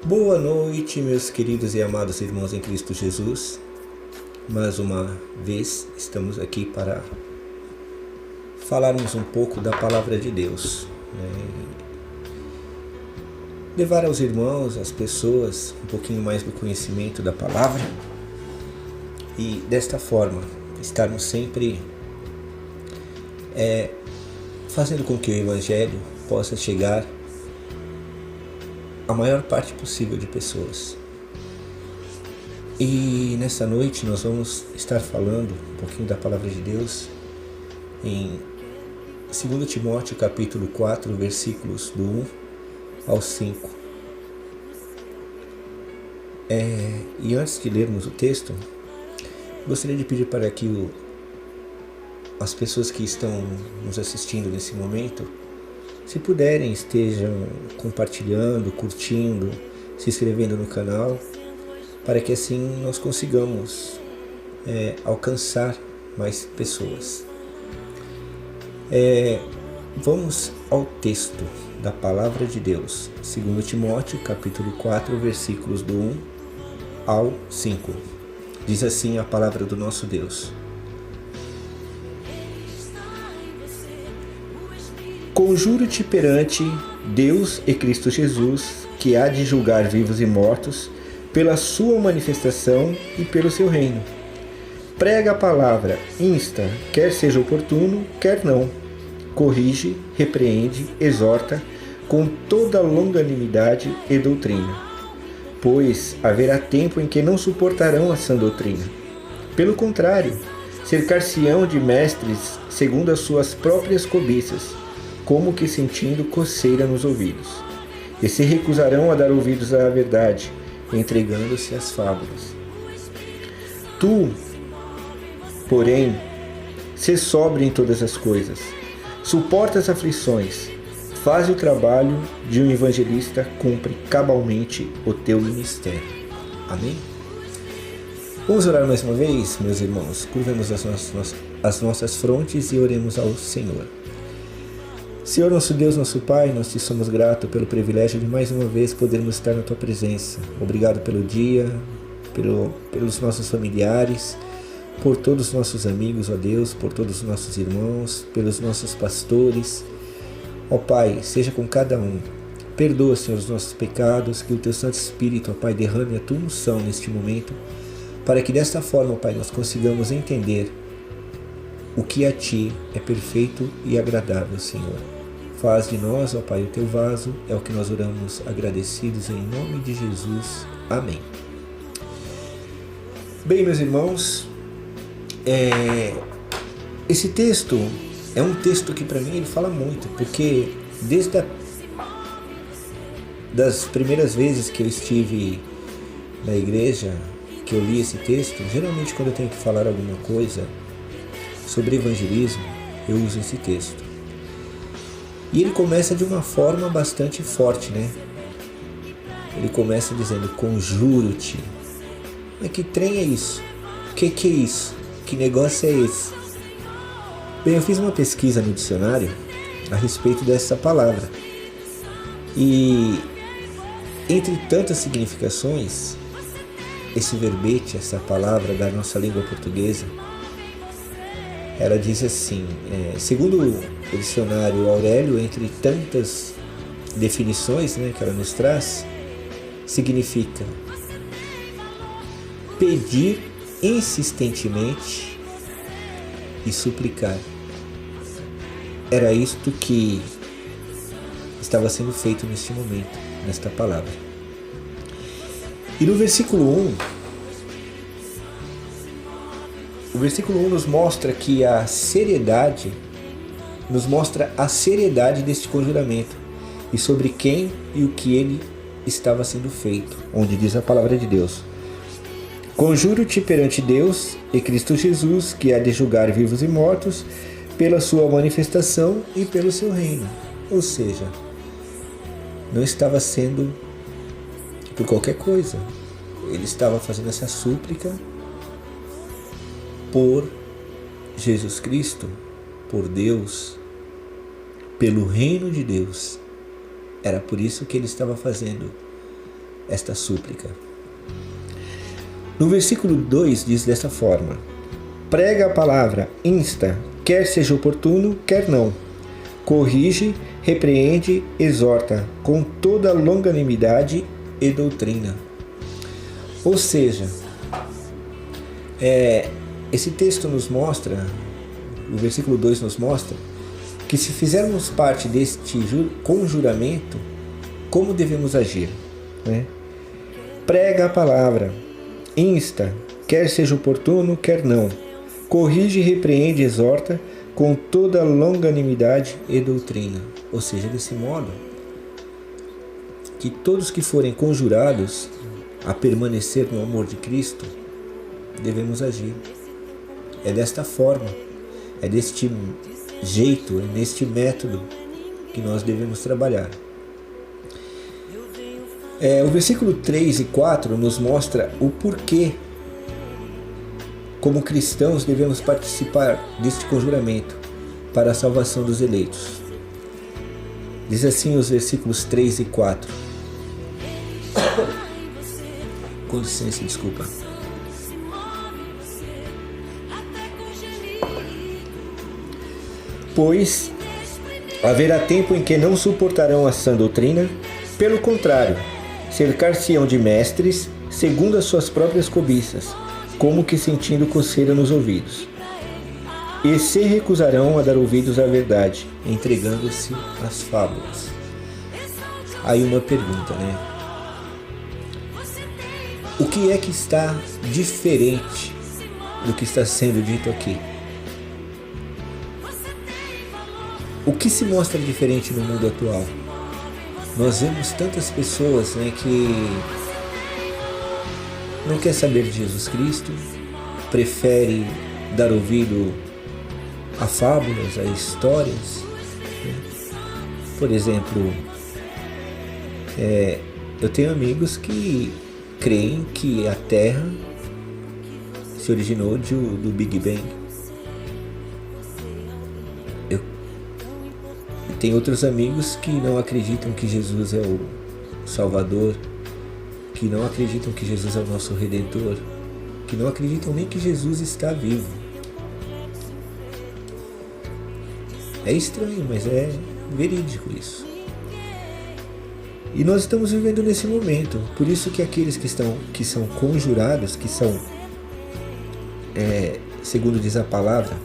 Boa noite, meus queridos e amados irmãos em Cristo Jesus. Mais uma vez estamos aqui para falarmos um pouco da palavra de Deus, levar aos irmãos, às pessoas, um pouquinho mais do conhecimento da palavra e desta forma estarmos sempre fazendo com que o Evangelho possa chegar a maior parte possível de pessoas. E nessa noite nós vamos estar falando um pouquinho da palavra de Deus em 2 Timóteo capítulo 4, versículos do 1 ao 5. E antes de lermos o texto, gostaria de pedir para que as pessoas que estão nos assistindo nesse momento, se puderem, estejam compartilhando, curtindo, se inscrevendo no canal, para que assim nós consigamos alcançar mais pessoas. Vamos ao texto da palavra de Deus, 2 Timóteo capítulo 4, versículos do 1 ao 5. Diz assim a palavra do nosso Deus: Conjuro-te perante Deus e Cristo Jesus, que há de julgar vivos e mortos, pela sua manifestação e pelo seu reino. Prega a palavra, insta, quer seja oportuno, quer não. Corrige, repreende, exorta, com toda longanimidade e doutrina. Pois haverá tempo em que não suportarão a sã doutrina. Pelo contrário, cercar-se-ão de mestres segundo as suas próprias cobiças, como que sentindo coceira nos ouvidos, e se recusarão a dar ouvidos à verdade, entregando-se às fábulas. Tu, porém, sê sóbrio em todas as coisas, suporta as aflições, faz o trabalho de um evangelista, cumpre cabalmente o teu ministério. Amém? Vamos orar mais uma vez, meus irmãos. Curvemos as nossas frontes e oremos ao Senhor. Senhor, nosso Deus, nosso Pai, nós te somos gratos pelo privilégio de mais uma vez podermos estar na Tua presença. Obrigado pelo dia, pelos nossos familiares, por todos os nossos amigos, ó Deus, por todos os nossos irmãos, pelos nossos pastores. Ó Pai, seja com cada um. Perdoa, Senhor, os nossos pecados, que o Teu Santo Espírito, ó Pai, derrame a Tua unção neste momento, para que desta forma, ó Pai, nós consigamos entender o que a Ti é perfeito e agradável, Senhor. Faz de nós, ó Pai, o Teu vaso, é o que nós oramos agradecidos em nome de Jesus. Amém. Bem, meus irmãos, esse texto é um texto que para mim ele fala muito, porque desde das primeiras vezes que eu estive na igreja, que eu li esse texto, geralmente quando eu tenho que falar alguma coisa sobre evangelismo, eu uso esse texto. E ele começa de uma forma bastante forte, né? Ele começa dizendo, conjuro-te. Mas que trem é isso? O que é isso? Que negócio é esse? Bem, eu fiz uma pesquisa no dicionário a respeito dessa palavra. E entre tantas significações, esse verbete, essa palavra da nossa língua portuguesa, ela diz assim, segundo o dicionário Aurélio, entre tantas definições, né, que ela nos traz, significa pedir insistentemente e suplicar. Era isto que estava sendo feito neste momento, nesta palavra. E no versículo 1, o versículo 1 nos mostra que nos mostra a seriedade deste conjuramento e sobre quem e o que ele estava sendo feito, onde diz a palavra de Deus: Conjuro-te perante Deus e Cristo Jesus, que há de julgar vivos e mortos, pela sua manifestação e pelo seu reino. Ou seja, não estava sendo por qualquer coisa. Ele estava fazendo essa súplica por Jesus Cristo, por Deus, pelo reino de Deus. Era por isso que ele estava fazendo esta súplica. No versículo 2 diz dessa forma: prega a palavra, insta, quer seja oportuno, quer não. Corrige, repreende, exorta, com toda longanimidade e doutrina. Ou seja, esse texto nos mostra, o versículo 2 nos mostra, que se fizermos parte deste conjuramento, como devemos agir, né? Prega a palavra, insta, quer seja oportuno, quer não. Corrige, repreende, exorta, com toda longanimidade e doutrina. Ou seja, desse modo, que todos que forem conjurados a permanecer no amor de Cristo, devemos agir. É desta forma, é deste jeito, é neste método que nós devemos trabalhar. O versículo 3 e 4 nos mostra o porquê, como cristãos, devemos participar deste conjuramento para a salvação dos eleitos. Diz assim os versículos 3 e 4. Com licença, desculpa. Pois haverá tempo em que não suportarão a sã doutrina, pelo contrário, cercar-se-ão de mestres, segundo as suas próprias cobiças, como que sentindo coceira nos ouvidos. E se recusarão a dar ouvidos à verdade, entregando-se às fábulas. Aí uma pergunta, né? O que é que está diferente do que está sendo dito aqui? O que se mostra diferente no mundo atual? Nós vemos tantas pessoas, né, que não quer saber de Jesus Cristo, prefere dar ouvido a fábulas, a histórias. Por exemplo, eu tenho amigos que creem que a Terra se originou do Big Bang. Eu tenho outros amigos que não acreditam que Jesus é o Salvador, que não acreditam que Jesus é o nosso Redentor, que não acreditam nem que Jesus está vivo. É estranho, mas é verídico isso. E nós estamos vivendo nesse momento. Por isso que aqueles que são conjurados, que são, segundo diz a palavra,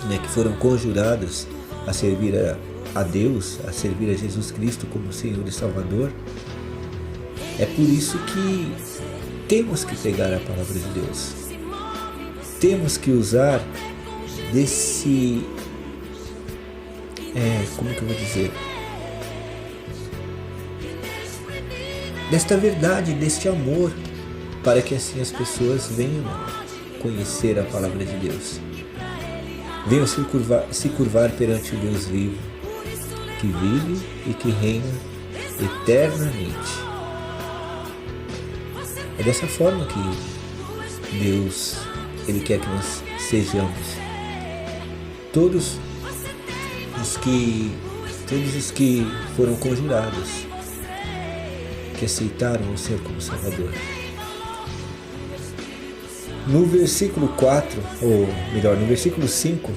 né, que foram conjurados a servir a Deus, a servir a Jesus Cristo como Senhor e Salvador, é por isso que temos que pegar a palavra de Deus. Temos que usar desse... como que eu vou dizer? Desta verdade, deste amor, para que assim as pessoas venham conhecer a palavra de Deus. Venham se curvar perante o Deus vivo, que vive e que reina eternamente. É dessa forma que Deus, Ele quer que nós sejamos. Todos os que foram conjurados, que aceitaram o Senhor como Salvador. No versículo 4, ou melhor, no versículo 5,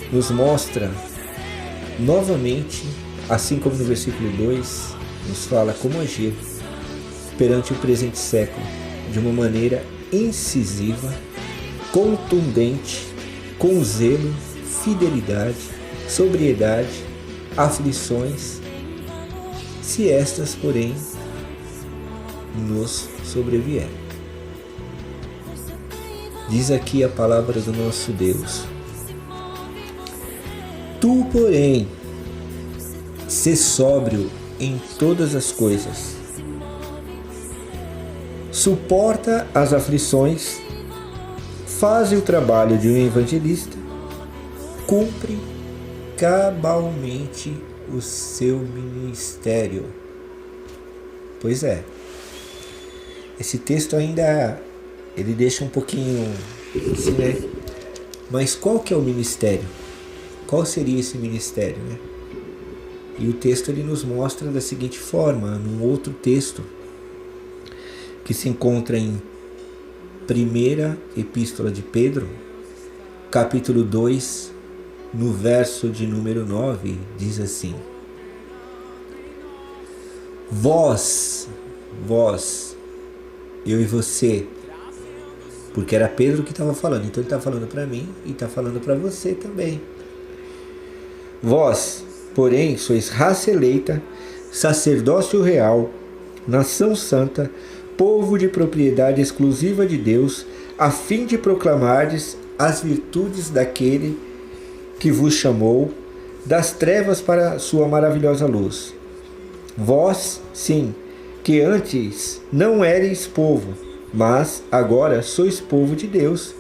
nos mostra novamente, assim como no versículo 2, nos fala como agir perante o presente século de uma maneira incisiva, contundente, com zelo, fidelidade, sobriedade, aflições, se estas, porém, nos sobrevier. Diz aqui a palavra do nosso Deus: tu, porém, sê sóbrio em todas as coisas, suporta as aflições, faze o trabalho de um evangelista, cumpre cabalmente o seu ministério. Pois é, esse texto ainda ele deixa um pouquinho assim, né? Mas qual que é o ministério? Qual seria esse ministério, né? E o texto ele nos mostra da seguinte forma, num outro texto que se encontra em Primeira Epístola de Pedro, capítulo 2, no verso de número 9, diz assim: Vós, eu e você, porque era Pedro que estava falando, então ele está falando para mim e está falando para você também. Vós, porém, sois raça eleita, sacerdócio real, nação santa, povo de propriedade exclusiva de Deus, a fim de proclamardes as virtudes daquele que vos chamou das trevas para a sua maravilhosa luz. Vós, sim, que antes não éreis povo, mas agora sois povo de Deus,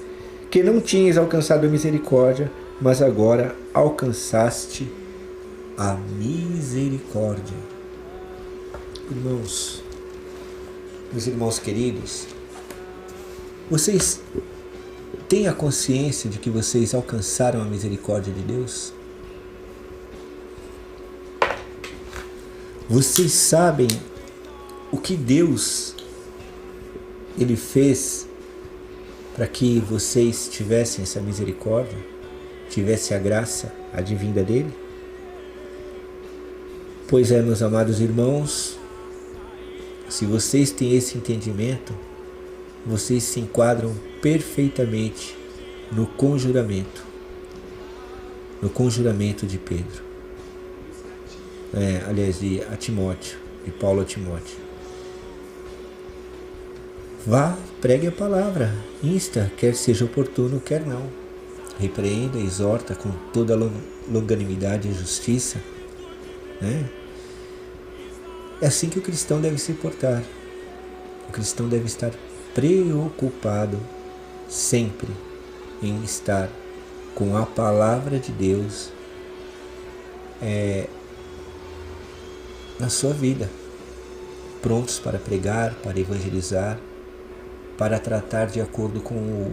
que não tinhas alcançado a misericórdia, mas agora alcançaste a misericórdia. Irmãos, meus irmãos queridos, vocês têm a consciência de que vocês alcançaram a misericórdia de Deus? Vocês sabem o que Deus ele fez para que vocês tivessem essa misericórdia, tivessem a graça advinda dele? Pois é, meus amados irmãos, se vocês têm esse entendimento, vocês se enquadram perfeitamente no conjuramento de Pedro. Aliás, de Paulo a Timóteo. Vá, pregue a palavra, insta, quer seja oportuno, quer não. Repreenda, exorta com toda a longanimidade e justiça. É assim que o cristão deve se portar. O cristão deve estar preocupado sempre em estar com a palavra de Deus na sua vida, prontos para pregar, para evangelizar, para tratar de acordo com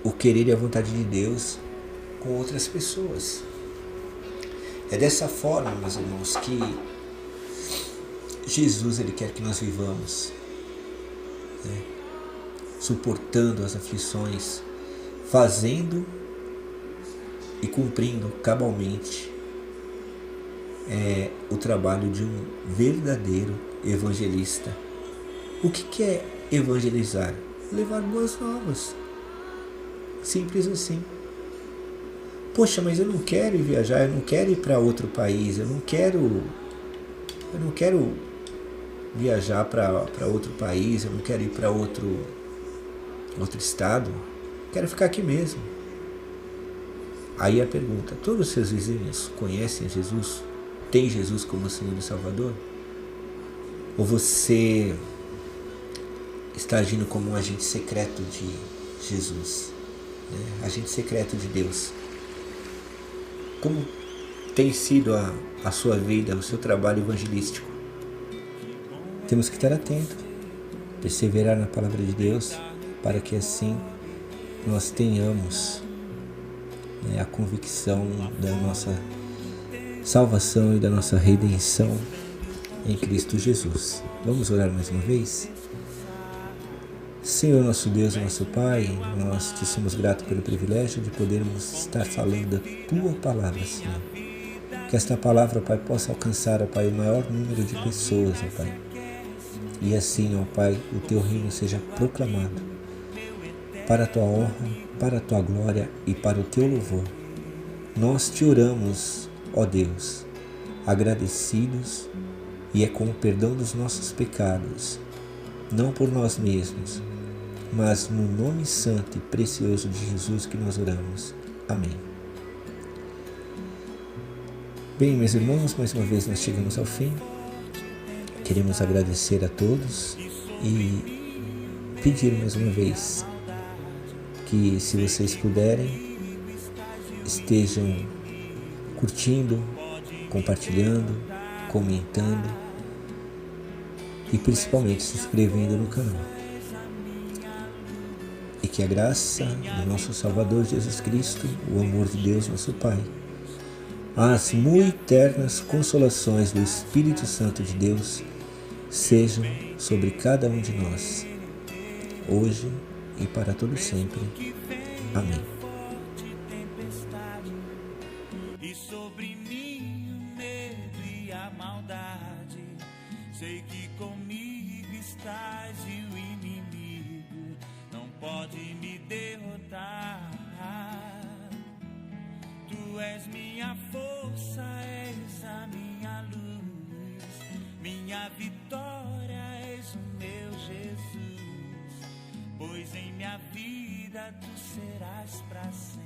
o querer e a vontade de Deus com outras pessoas. É dessa forma, meus irmãos, que Jesus ele quer que nós vivamos, suportando as aflições, fazendo e cumprindo cabalmente o trabalho de um verdadeiro evangelista. O que é evangelizar? Levar boas novas. Simples assim. Poxa, mas eu não quero ir viajar, eu não quero ir para outro país, eu não quero viajar para outro país, eu não quero ir para outro estado, quero ficar aqui mesmo. Aí a pergunta: todos os seus vizinhos conhecem Jesus? Tem Jesus como Senhor e Salvador? Ou você está agindo como um agente secreto de Jesus, agente secreto de Deus? Como tem sido a sua vida, o seu trabalho evangelístico? Temos que estar atentos, perseverar na palavra de Deus, para que assim nós tenhamos a convicção da nossa salvação e da nossa redenção em Cristo Jesus. Vamos orar mais uma vez? Senhor, nosso Deus e nosso Pai, nós te somos gratos pelo privilégio de podermos estar falando da Tua palavra, Senhor. Que esta palavra, Pai, possa alcançar, ó Pai, o maior número de pessoas, ó Pai. E assim, ó Pai, o Teu reino seja proclamado para a Tua honra, para a Tua glória e para o Teu louvor. Nós te oramos, ó Deus, agradecidos, e é com o perdão dos nossos pecados, não por nós mesmos, mas no nome santo e precioso de Jesus que nós oramos. Amém. Bem, meus irmãos, mais uma vez nós chegamos ao fim. Queremos agradecer a todos e pedir mais uma vez que, se vocês puderem, estejam curtindo, compartilhando, comentando e principalmente se inscrevendo no canal. E que a graça do nosso Salvador Jesus Cristo, o amor de Deus, nosso Pai, as muito eternas consolações do Espírito Santo de Deus sejam sobre cada um de nós, hoje e para todo sempre. Amém. E sobre mim o medo e a maldade, sei que comigo estás e o inimigo não pode me derrotar. Tu és minha força, és a minha luz, minha vitória, és o meu Jesus, pois em minha vida tu serás pra sempre.